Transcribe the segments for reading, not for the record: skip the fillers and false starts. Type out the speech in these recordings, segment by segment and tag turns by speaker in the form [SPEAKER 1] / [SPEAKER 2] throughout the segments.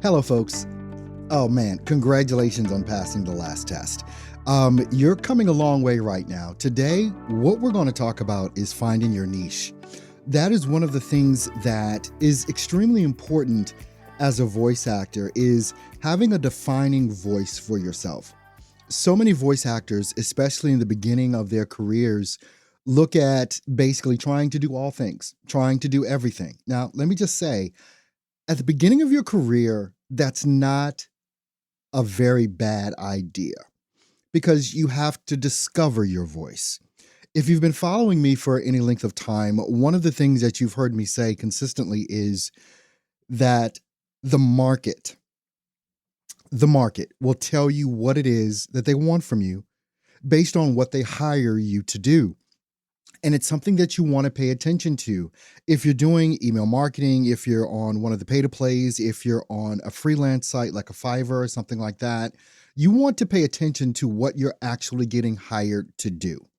[SPEAKER 1] Hello, folks. Oh man, congratulations on passing the last test. You're coming a long way right now. Today, what we're going to talk about is finding your niche. That is one of the things that is extremely important as a voice actor, is having a defining voice for yourself. So many voice actors, especially in the beginning of their careers, look at basically trying to do all things, trying to do everything. Now, let me just say, at the beginning of your career, that's not a very bad idea because you have to discover your voice. If you've been following me for any length of time, one of the things that you've heard me say consistently is that the market will tell you what it is that they want from you based on what they hire you to do. And it's something that you want to pay attention to. If you're doing email marketing, if you're on one of the pay-to-plays, if you're on a freelance site like a Fiverr or something like that, you want to pay attention to what you're actually getting hired to do.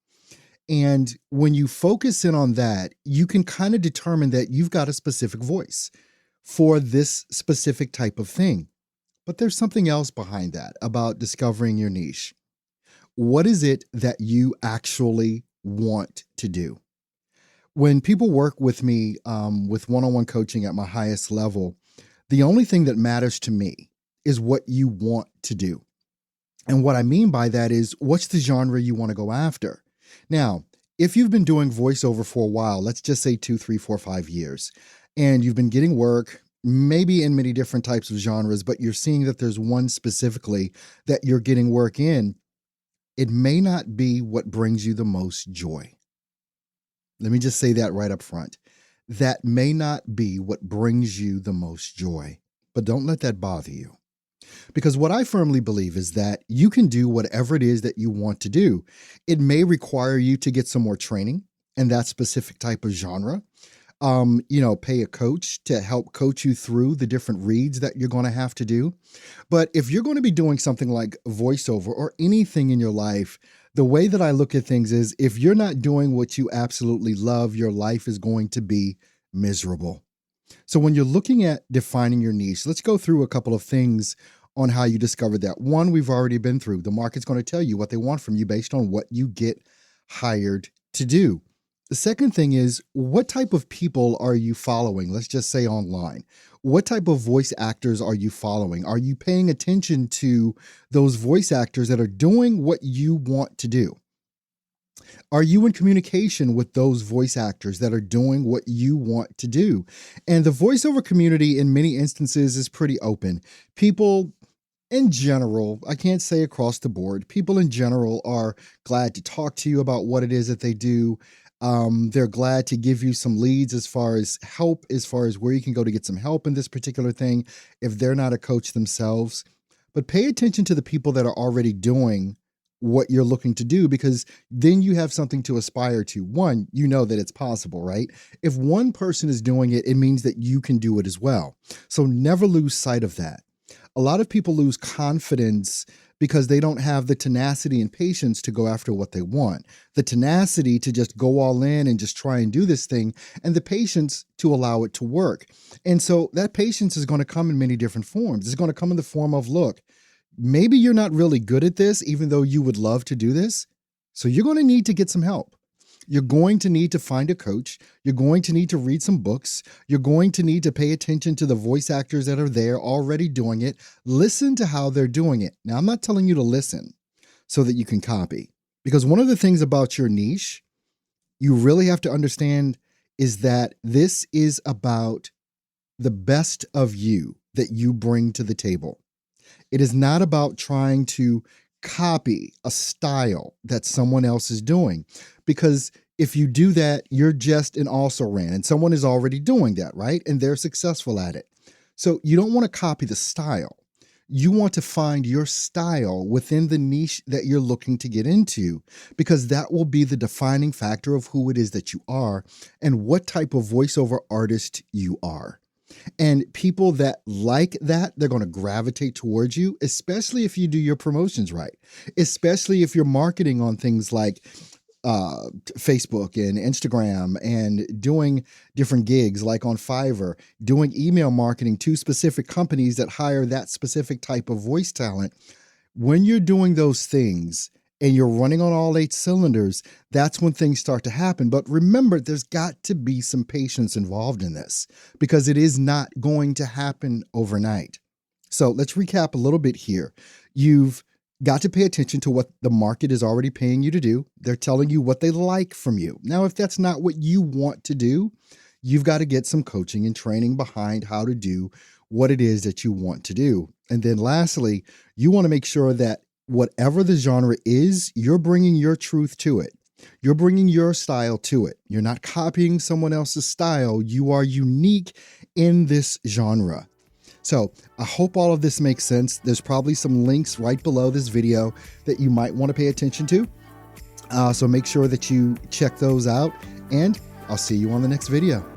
[SPEAKER 1] And when you focus in on that, you can kind of determine that you've got a specific voice for this specific type of thing. But there's something else behind that about discovering your niche. What is it that you actually want to do? When people work with me with one-on-one coaching at my highest level, the only thing that matters to me is what you want to do. And what I mean by that is, what's the genre you want to go after? Now, if you've been doing voiceover for a while, let's just say 2, 3, 4, 5 years, and you've been getting work, maybe in many different types of genres, but you're seeing that there's one specifically that you're getting work in, it may not be what brings you the most joy. Let me just say that right up front. That may not be what brings you the most joy, but don't let that bother you. Because what I firmly believe is that you can do whatever it is that you want to do. It may require you to get some more training in that specific type of genre. Pay a coach to help coach you through the different reads that you're going to have to do. But if you're going to be doing something like voiceover or anything in your life, the way that I look at things is, if you're not doing what you absolutely love, your life is going to be miserable. So when you're looking at defining your niche, let's go through a couple of things on how you discover that. One, we've already been through. The market's going to tell you what they want from you based on what you get hired to do. The second thing is, what type of people are you following? Let's just say online. What type of voice actors are you following? Are you paying attention to those voice actors that are doing what you want to do? Are you in communication with those voice actors that are doing what you want to do? And the voiceover community in many instances is pretty open. People in general, I can't say across the board, people in general are glad to talk to you about what it is that they do. They're glad to give you some leads as far as help, as far as where you can go to get some help in this particular thing if they're not a coach themselves. But pay attention to the people that are already doing what you're looking to do, because then you have something to aspire to. One, you know that it's possible, right? If one person is doing it, it means that you can do it as well. So never lose sight of that. A lot of people lose confidence because they don't have the tenacity and patience to go after what they want, the tenacity to just go all in and just try and do this thing, and the patience to allow it to work. And so that patience is going to come in many different forms. It's going to come in the form of, look, maybe you're not really good at this, even though you would love to do this. So you're going to need to get some help. You're going to need to find a coach. You're going to need to read some books. You're going to need to pay attention to the voice actors that are there already doing it. Listen to how they're doing it. Now, I'm not telling you to listen so that you can copy, because one of the things about your niche you really have to understand is that this is about the best of you that you bring to the table. It is not about trying to copy a style that someone else is doing, because if you do that, you're just an also-ran, and someone is already doing that, right? And they're successful at it. So you don't want to copy the style. You want to find your style within the niche that you're looking to get into, because that will be the defining factor of who it is that you are and what type of voiceover artist you are. And people that like that, they're going to gravitate towards you, especially if you do your promotions right, especially if you're marketing on things like Facebook and Instagram and doing different gigs like on Fiverr, doing email marketing to specific companies that hire that specific type of voice talent. When you're doing those things and you're running on all 8 cylinders, that's when things start to happen. But remember, there's got to be some patience involved in this because it is not going to happen overnight. So let's recap a little bit here. You've got to pay attention to what the market is already paying you to do. They're telling you what they like from you. Now, if that's not what you want to do, you've got to get some coaching and training behind how to do what it is that you want to do. And then lastly, you want to make sure that whatever the genre is, you're bringing your truth to it. You're bringing your style to it. You're not copying someone else's style. You are unique in this genre. So I hope all of this makes sense. There's probably some links right below this video that you might want to pay attention to. So make sure that you check those out, and I'll see you on the next video.